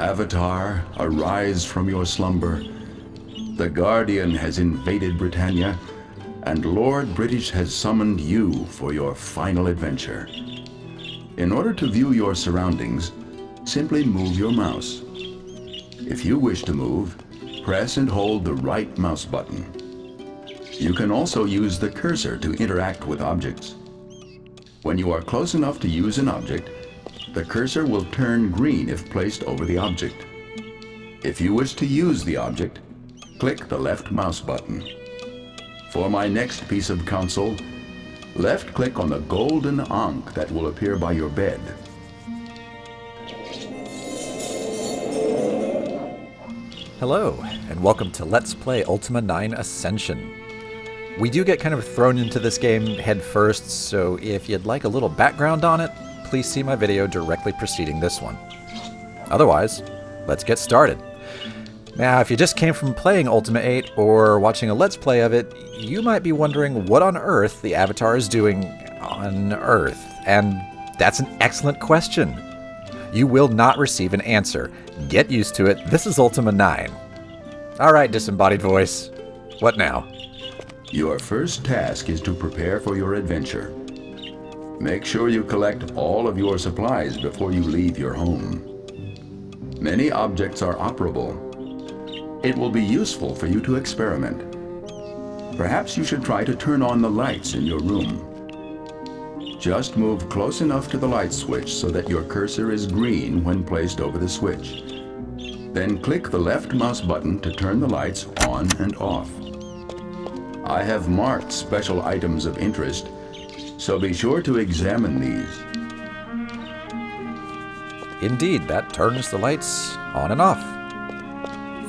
Avatar, arise from your slumber. The Guardian has invaded Britannia, and Lord British has summoned you for your final adventure. In order to view your surroundings, simply move your mouse. If you wish to move, press and hold the right mouse button. You can also use the cursor to interact with objects. When you are close enough to use an object, the cursor will turn green if placed over the object. If you wish to use the object, click the left mouse button. For my next piece of counsel, left-click on the golden ankh that will appear by your bed. Hello, and welcome to Let's Play Ultima 9 Ascension. We do get kind of thrown into this game head first, so if you'd like a little background on it, please see my video directly preceding this one. Otherwise, let's get started. Now, if you just came from playing Ultima 8 or watching a Let's Play of it, you might be wondering what on earth the Avatar is doing on Earth. And that's an excellent question. You will not receive an answer. Get used to it. This is Ultima 9. Alright, disembodied voice. What now? Your first task is to prepare for your adventure. Make sure you collect all of your supplies before you leave your home. Many objects are operable. It will be useful for you to experiment. Perhaps you should try to turn on the lights in your room. Just move close enough to the light switch so that your cursor is green when placed over the switch. Then click the left mouse button to turn the lights on and off. I have marked special items of interest, so be sure to examine these. Indeed, that turns the lights on and off.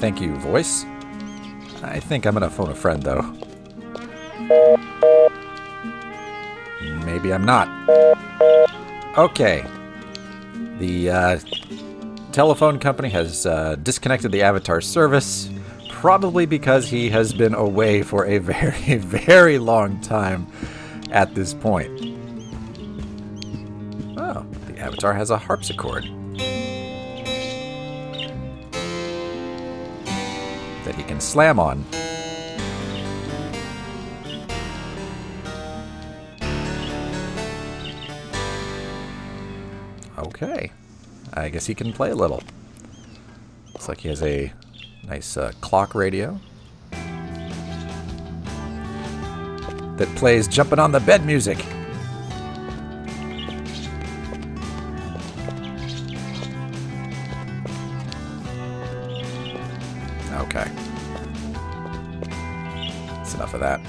Thank you, voice. I think I'm gonna phone a friend, though. Maybe I'm not. Okay. The telephone company has disconnected the Avatar service, probably because he has been away for a very, very long time at this point. Oh, the Avatar has a harpsichord that he can slam on. Okay, I guess he can play a little. Looks like he has a nice clock radio that plays jumping on the bed music. Okay. That's enough of that.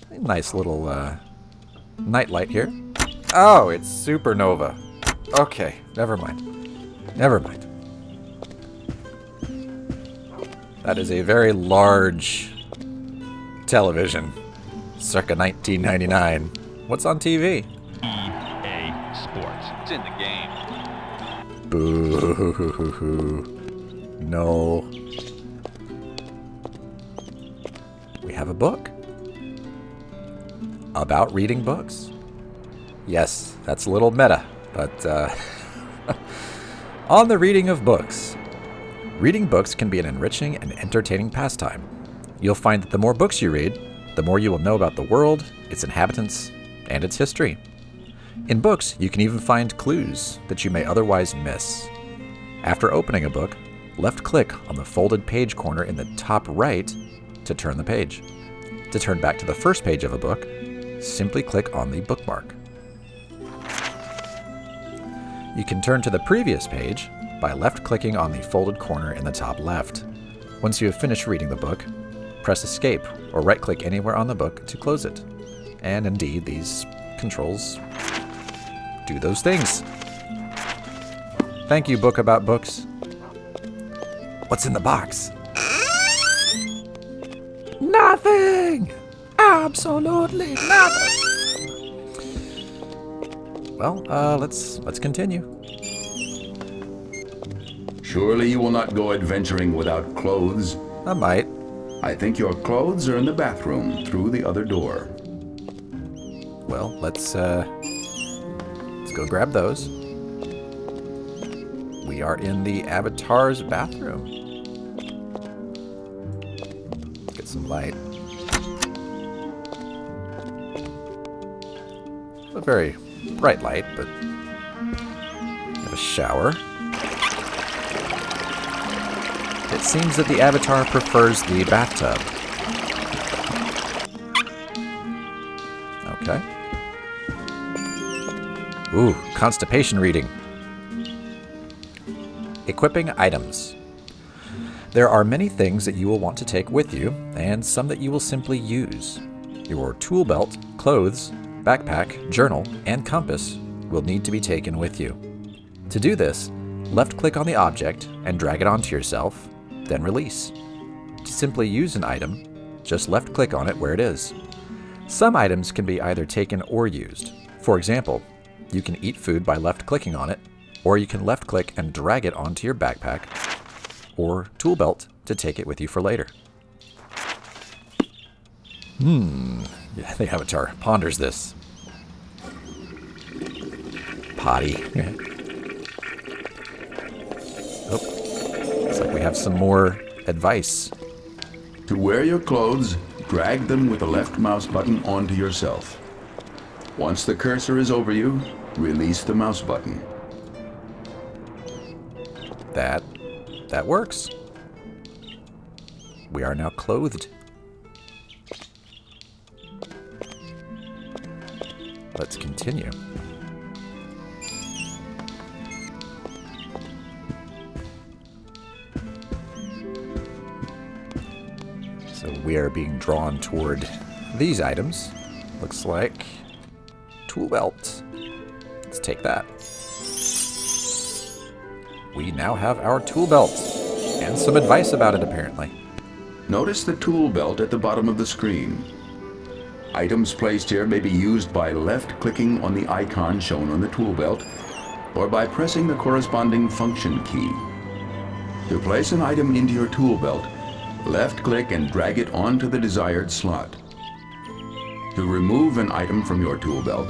A nice little nightlight here. Oh, it's supernova. Okay, never mind. Never mind. That is a very large television. Circa 1999. What's on TV? EA Sports. It's in the game. Boo. No. We have a book. About reading books. Yes, that's a little meta, but on the reading of books. Reading books can be an enriching and entertaining pastime. You'll find that the more books you read, the more you will know about the world, its inhabitants, and its history. In books, you can even find clues that you may otherwise miss. After opening a book, left-click on the folded page corner in the top right to turn the page. To turn back to the first page of a book, simply click on the bookmark. You can turn to the previous page by left-clicking on the folded corner in the top left. Once you have finished reading the book, press Escape or right-click anywhere on the book to close it. And indeed, these controls do those things. Thank you, book about books. What's in the box? Nothing! Absolutely nothing! Well, let's continue. Surely you will not go adventuring without clothes. I might. I think your clothes are in the bathroom through the other door. Well, let's go grab those. We We are in the Avatar's bathroom. Get some light. A very bright light, but we have a shower. It seems that the Avatar prefers the bathtub. Okay. Ooh, constipation reading. Equipping items. There are many things that you will want to take with you, and some that you will simply use. Your tool belt, clothes, backpack, journal, and compass will need to be taken with you. To do this, left-click on the object and drag it onto yourself, then release. To simply use an item, just left-click on it where it is. Some items can be either taken or used. For example, you can eat food by left-clicking on it, or you can left-click and drag it onto your backpack or tool belt to take it with you for later. Yeah, the Avatar ponders this. Potty. Oh, looks like we have some more advice. To wear your clothes, drag them with the left mouse button onto yourself. Once the cursor is over you, release the mouse button. That works. We are now clothed. Let's continue. So we are being drawn toward these items. Looks like tool belt. Let's take that. We now have our tool belt and some advice about it, apparently. Notice the tool belt at the bottom of the screen. Items placed here may be used by left-clicking on the icon shown on the tool belt or by pressing the corresponding function key. To place an item into your tool belt, left-click and drag it onto the desired slot. To remove an item from your tool belt,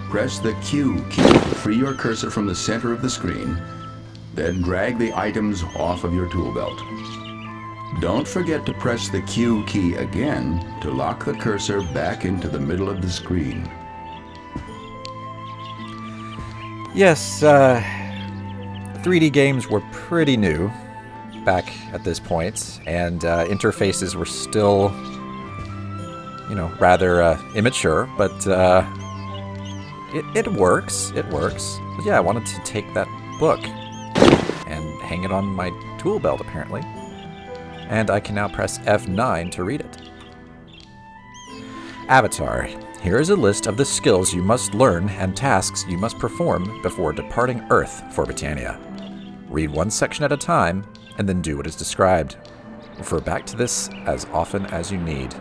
press the Q key to free your cursor from the center of the screen, then drag the items off of your tool belt. Don't forget to press the Q key again to lock the cursor back into the middle of the screen. Yes, 3D games were pretty new back at this point, and interfaces were still, rather immature, but it works. It works. But yeah, I wanted to take that book and hang it on my tool belt, apparently. And I can now press F9 to read it. Avatar. Here is a list of the skills you must learn and tasks you must perform before departing Earth for Britannia. Read one section at a time, and then do what is described. Refer back to this as often as you need.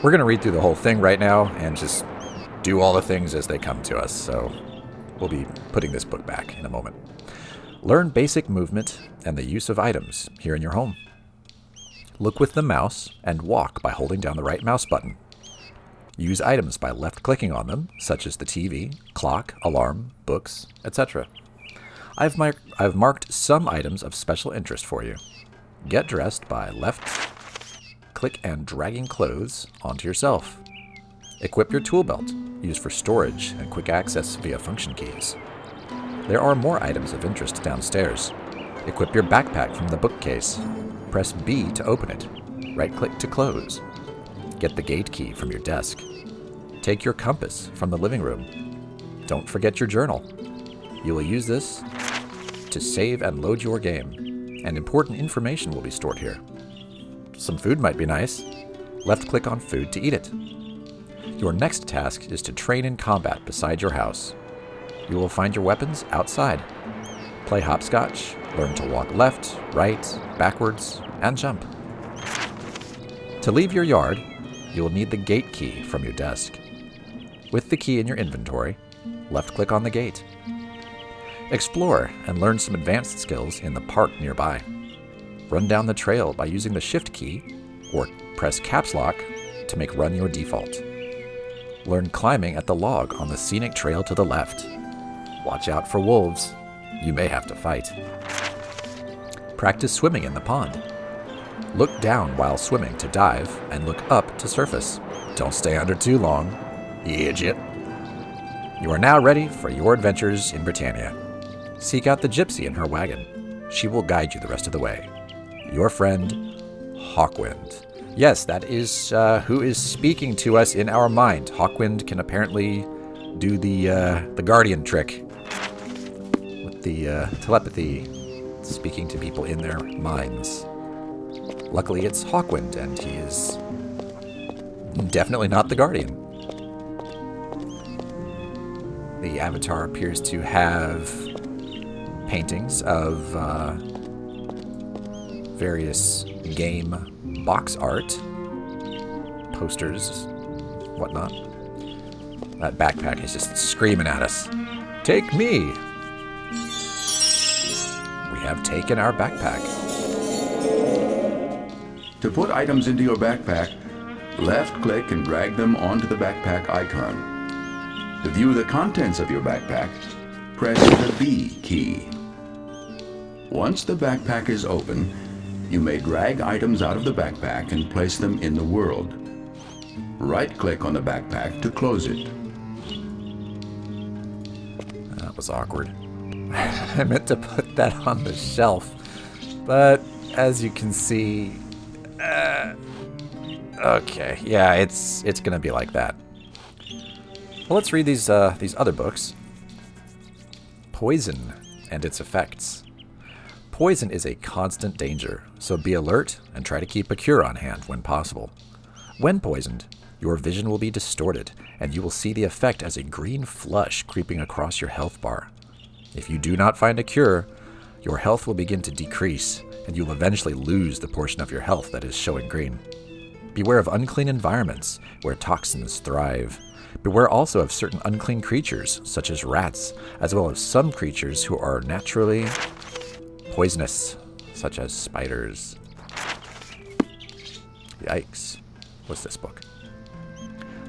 We're going to read through the whole thing right now and just do all the things as they come to us, so we'll be putting this book back in a moment. Learn basic movement and the use of items here in your home. Look with the mouse and walk by holding down the right mouse button. Use items by left-clicking on them, such as the TV, clock, alarm, books, etc. I've marked some items of special interest for you. Get dressed by left-click and dragging clothes onto yourself. Equip your tool belt, used for storage and quick access via function keys. There are more items of interest downstairs. Equip your backpack from the bookcase. Press B to open it. Right-click to close. Get the gate key from your desk. Take your compass from the living room. Don't forget your journal. You will use this to save and load your game, and important information will be stored here. Some food might be nice. Left-click on food to eat it. Your next task is to train in combat beside your house. You will find your weapons outside. Play hopscotch, learn to walk left, right, backwards, and jump. To leave your yard, you will need the gate key from your desk. With the key in your inventory, left-click on the gate. Explore and learn some advanced skills in the park nearby. Run down the trail by using the Shift key, or press Caps Lock to make run your default. Learn climbing at the log on the scenic trail to the left. Watch out for wolves. You may have to fight. Practice swimming in the pond. Look down while swimming to dive, and look up to surface. Don't stay under too long, you idiot. You are now ready for your adventures in Britannia. Seek out the gypsy in her wagon. She will guide you the rest of the way. Your friend, Hawkwind. Yes, that is who is speaking to us in our mind. Hawkwind can apparently do the Guardian trick with the telepathy, speaking to people in their minds. Luckily, it's Hawkwind, and he is definitely not the Guardian. The avatar appears to have paintings of various game box art, posters, whatnot. That backpack is just screaming at us. Take me! We have taken our backpack. To put items into your backpack, left-click and drag them onto the backpack icon. To view the contents of your backpack, press the B key. Once the backpack is open, you may drag items out of the backpack and place them in the world. Right-click on the backpack to close it. That was awkward. I meant to put that on the shelf, but as you can see, okay, yeah, it's gonna be like that. Well, let's read these other books. Poison and its effects. Poison is a constant danger, so be alert and try to keep a cure on hand when possible. When poisoned, your vision will be distorted, and you will see the effect as a green flush creeping across your health bar. If you do not find a cure, your health will begin to decrease, and you'll eventually lose the portion of your health that is showing green. Beware of unclean environments where toxins thrive. Beware also of certain unclean creatures, such as rats, as well as some creatures who are naturally poisonous, such as spiders. Yikes. What's this book?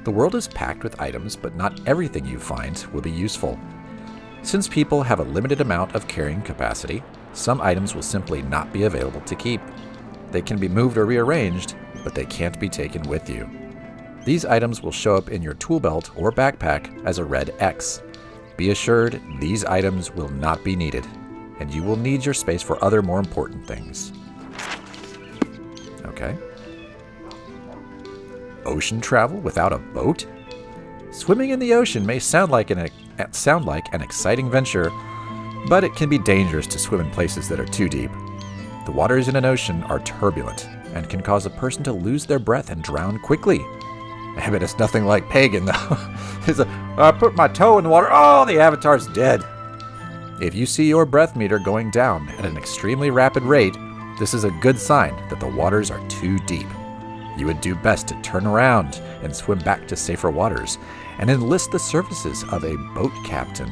The world is packed with items, but not everything you find will be useful. Since people have a limited amount of carrying capacity, some items will simply not be available to keep. They can be moved or rearranged, but they can't be taken with you. These items will show up in your tool belt or backpack as a red X. Be assured these items will not be needed, and you will need your space for other more important things. Okay. Ocean travel without a boat? Swimming in the ocean may sound like an exciting venture, but it can be dangerous to swim in places that are too deep. The waters in an ocean are turbulent and can cause a person to lose their breath and drown quickly. I bet it's nothing like Pagan, though. I put my toe in the water. Oh, the avatar's dead. If you see your breath meter going down at an extremely rapid rate, this is a good sign that the waters are too deep. You would do best to turn around and swim back to safer waters and enlist the services of a boat captain.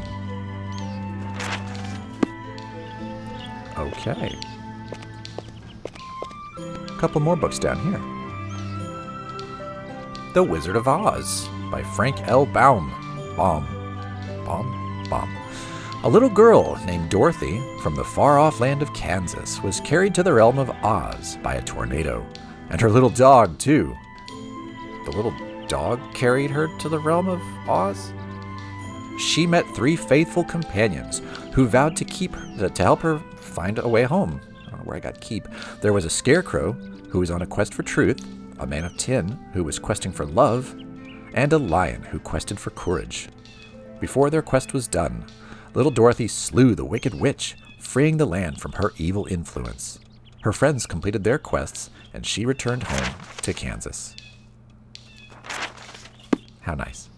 Okay. A couple more books down here. The Wizard of Oz by Frank L. Baum. A little girl named Dorothy from the far-off land of Kansas was carried to the realm of Oz by a tornado. And her little dog, too. The little dog carried her to the realm of Oz? She met 3 faithful companions who vowed to help her find a way home. I don't know where I got keep. There was a scarecrow who was on a quest for truth, a man of tin who was questing for love, and a lion who quested for courage. Before their quest was done, little Dorothy slew the wicked witch, freeing the land from her evil influence. Her friends completed their quests, and she returned home to Kansas. How nice.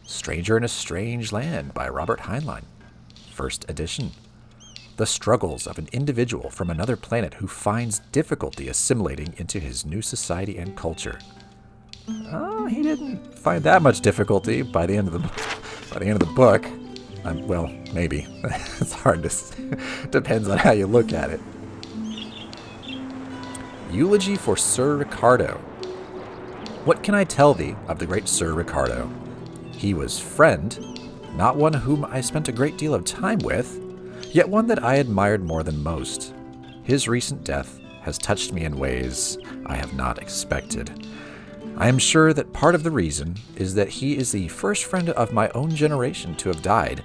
Stranger in a Strange Land by Robert Heinlein. First edition. The struggles of an individual from another planet who finds difficulty assimilating into his new society and culture. Oh, he didn't find that much difficulty by the end of the book. Well, maybe. It's hard to... Depends on how you look at it. Eulogy for Sir Ricardo. What can I tell thee of the great Sir Ricardo? He was friend, not one whom I spent a great deal of time with, yet one that I admired more than most. His recent death has touched me in ways I have not expected. I am sure that part of the reason is that he is the first friend of my own generation to have died,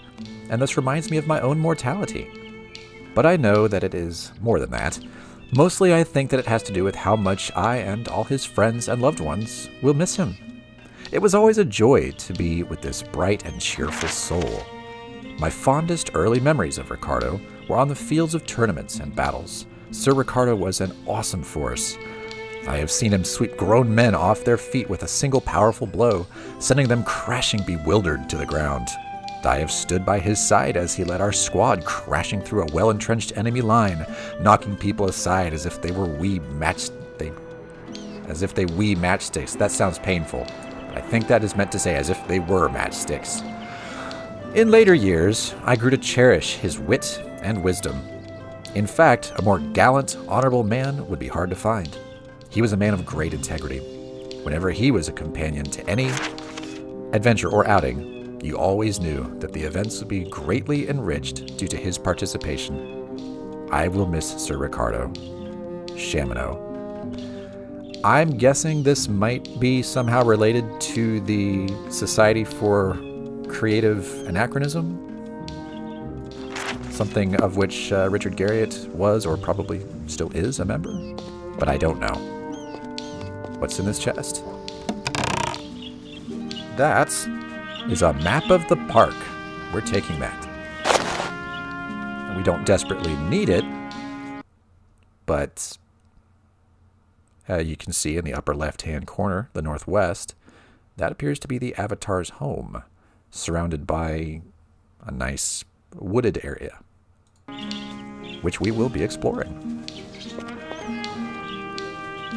and thus reminds me of my own mortality. But I know that it is more than that. Mostly I think that it has to do with how much I and all his friends and loved ones will miss him. It was always a joy to be with this bright and cheerful soul. My fondest early memories of Ricardo were on the fields of tournaments and battles. Sir Ricardo was an awesome force. I have seen him sweep grown men off their feet with a single powerful blow, sending them crashing bewildered to the ground. I have stood by his side as he led our squad crashing through a well-entrenched enemy line, knocking people aside as if they were wee matchsticks. That sounds painful. I think that is meant to say as if they were matchsticks. In later years, I grew to cherish his wit and wisdom. In fact, a more gallant, honorable man would be hard to find. He was a man of great integrity. Whenever he was a companion to any adventure or outing, you always knew that the events would be greatly enriched due to his participation. I will miss Sir Ricardo. Shamino. I'm guessing this might be somehow related to the Society for Creative Anachronism, something of which Richard Garriott was or probably still is a member, but I don't know. What's in this chest? That is a map of the park. We're taking that. We don't desperately need it, but you can see in the upper left-hand corner, the northwest, that appears to be the Avatar's home, surrounded by a nice wooded area, which we will be exploring.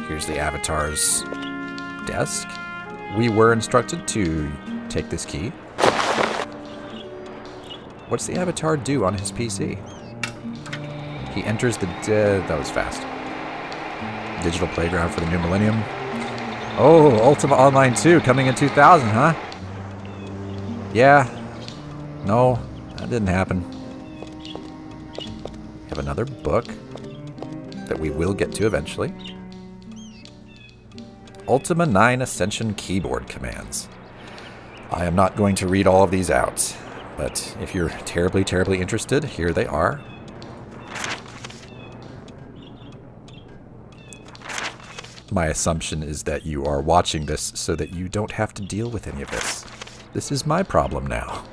Here's the Avatar's desk. We were instructed to take this key. What's the Avatar do on his PC? He enters the... that was fast. Digital playground for the new millennium. Oh, Ultima Online 2 coming in 2000, huh? Yeah. No, that didn't happen. We have another book that we will get to eventually. Ultima 9 Ascension keyboard commands. I am not going to read all of these out, but if you're terribly, terribly interested, here they are. My assumption is that you are watching this so that you don't have to deal with any of this. This is my problem now.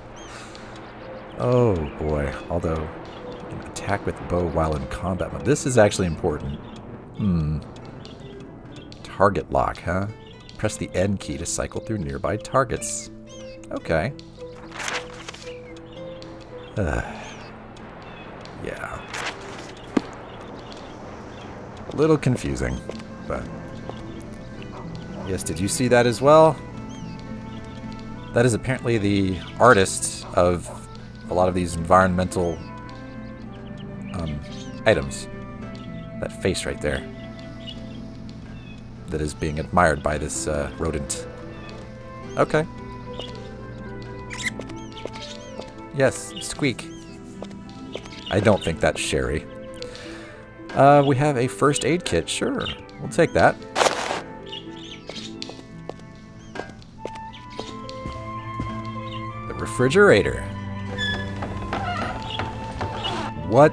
Oh boy, although you can attack with bow while in combat mode. This is actually important. Target lock, huh? Press the N key to cycle through nearby targets. Okay. Yeah. A little confusing, but... Yes, did you see that as well? That is apparently the artist of a lot of these environmental items. That face right there. That is being admired by this rodent. Okay. Yes, squeak. I don't think that's Sherry. We have a first aid kit. Sure, we'll take that. The refrigerator. What?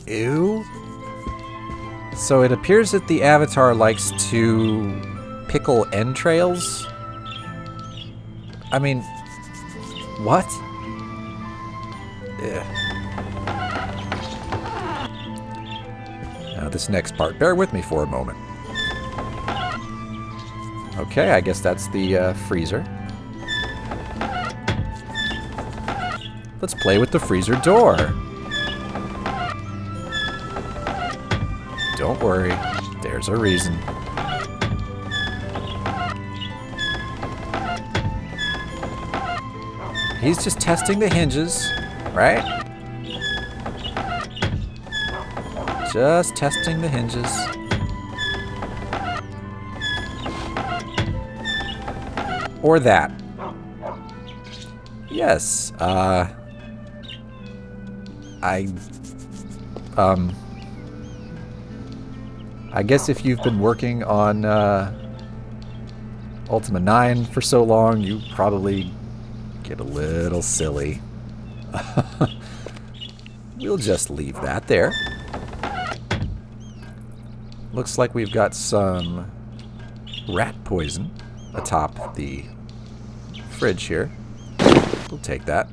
Ew. So it appears that the Avatar likes to pickle entrails. I mean, what? Yeah. Now this next part, bear with me for a moment. Okay, I guess that's the freezer. Let's play with the freezer door. Don't worry, there's a reason. He's just testing the hinges, right? Just testing the hinges. Or that. Yes, I guess if you've been working on Ultima 9 for so long, you probably get a little silly. We'll just leave that there. Looks like we've got some rat poison atop the fridge here. We'll take that.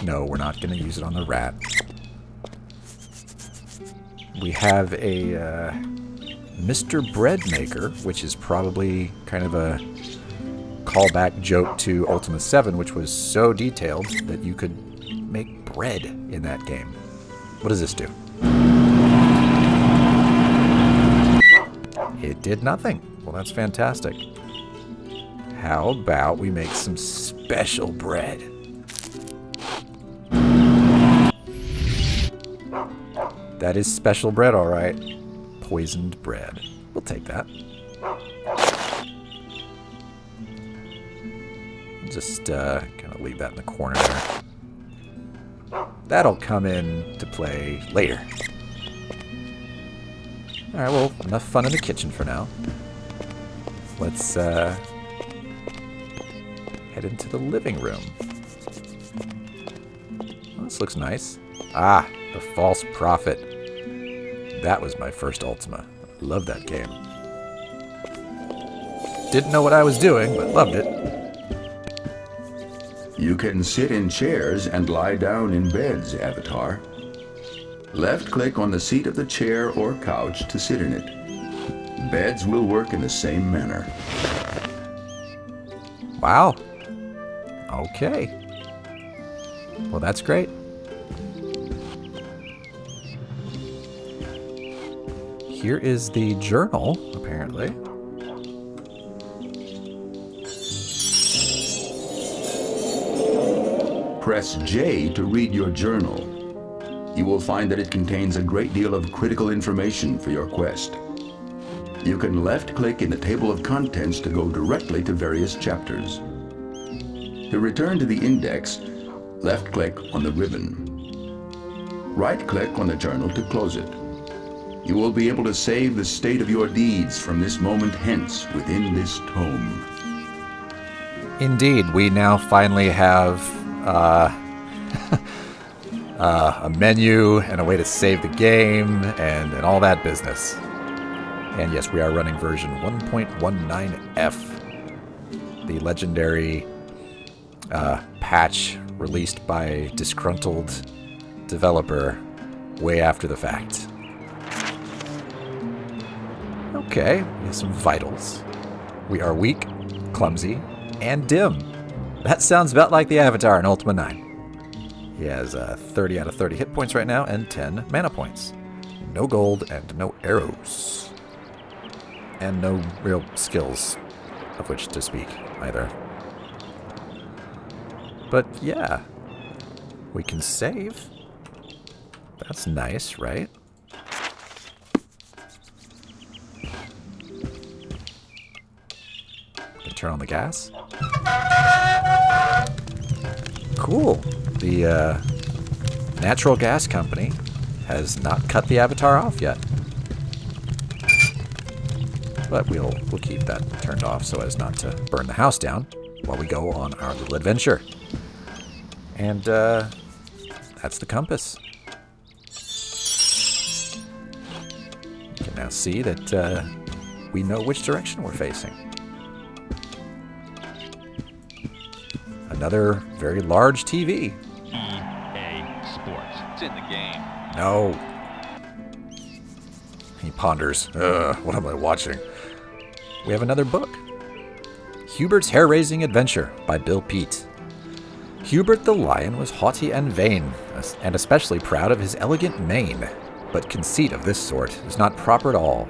No, we're not going to use it on the rat. We have a Mr. Bread Maker, which is probably kind of a callback joke to Ultima 7, which was so detailed that you could make bread in that game. What does this do? It did nothing. Well, that's fantastic. How about we make some special bread? That is special bread, all right. Poisoned bread. We'll take that. Just kind of leave that in the corner there. That'll come in to play later. All right, well, enough fun in the kitchen for now. Let's head into the living room. Well, this looks nice. Ah, the False Prophet. That was my first Ultima. I love that game. Didn't know what I was doing, but loved it. You can sit in chairs and lie down in beds, Avatar. Left-click on the seat of the chair or couch to sit in it. Beds will work in the same manner. Wow. Okay. Well, that's great. Here is the journal, apparently. Press J to read your journal. You will find that it contains a great deal of critical information for your quest. You can left-click in the table of contents to go directly to various chapters. To return to the index, left-click on the ribbon. Right-click on the journal to close it. You will be able to save the state of your deeds from this moment hence within this tome. Indeed, we now finally have a menu and a way to save the game and all that business. And yes, we are running version 1.19F, the legendary patch released by disgruntled developer way after the fact. Okay, we have some vitals. We are weak, clumsy, and dim. That sounds about like the Avatar in Ultima 9. He has 30 out of 30 hit points right now and 10 mana points. No gold and no arrows. And no real skills of which to speak either. But yeah, we can save. That's nice, right? Can turn on the gas. Cool. The natural gas company has not cut the Avatar off yet. But we'll keep that turned off so as not to burn the house down while we go on our little adventure. And that's the compass. You can now see that we know which direction we're facing. Another very large TV. EA Sports. It's in the game. No. He ponders. What am I watching? We have another book. Hubert's Hair-Raising Adventure by Bill Peet. Hubert the Lion was haughty and vain, and especially proud of his elegant mane. But conceit of this sort is not proper at all,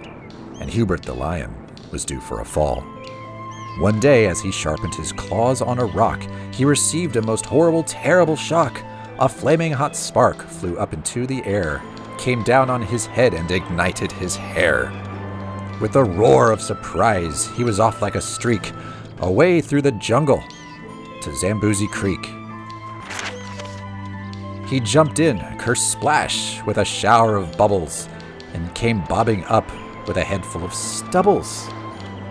and Hubert the Lion was due for a fall. One day, as he sharpened his claws on a rock, he received a most horrible, terrible shock. A flaming hot spark flew up into the air, came down on his head and ignited his hair. With a roar of surprise, he was off like a streak, away through the jungle. to Zamboozy Creek. He jumped in, kersplash, with a shower of bubbles, and came bobbing up with a head full of stubbles.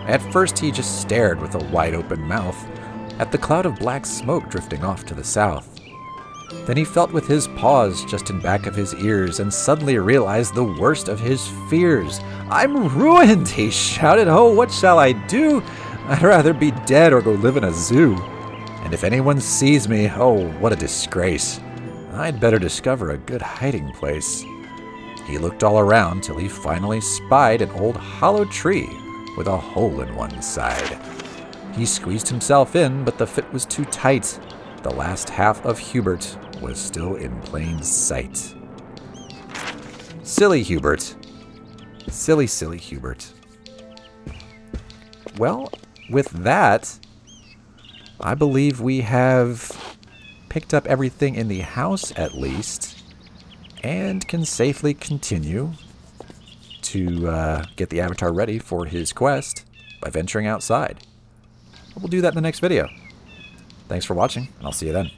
At first he just stared with a wide-open mouth at the cloud of black smoke drifting off to the south. Then he felt with his paws just in back of his ears and suddenly realized the worst of his fears. "I'm ruined!" he shouted. "Oh, what shall I do? I'd rather be dead or go live in a zoo. And if anyone sees me, oh, what a disgrace. I'd better discover a good hiding place." He looked all around till he finally spied an old hollow tree with a hole in one side. He squeezed himself in, but the fit was too tight. The last half of Hubert was still in plain sight. Silly Hubert. Silly, silly Hubert. Well, with that, I believe we have picked up everything in the house at least, and can safely continue to get the avatar ready for his quest by venturing outside. We'll do that in the next video. Thanks for watching, and I'll see you then.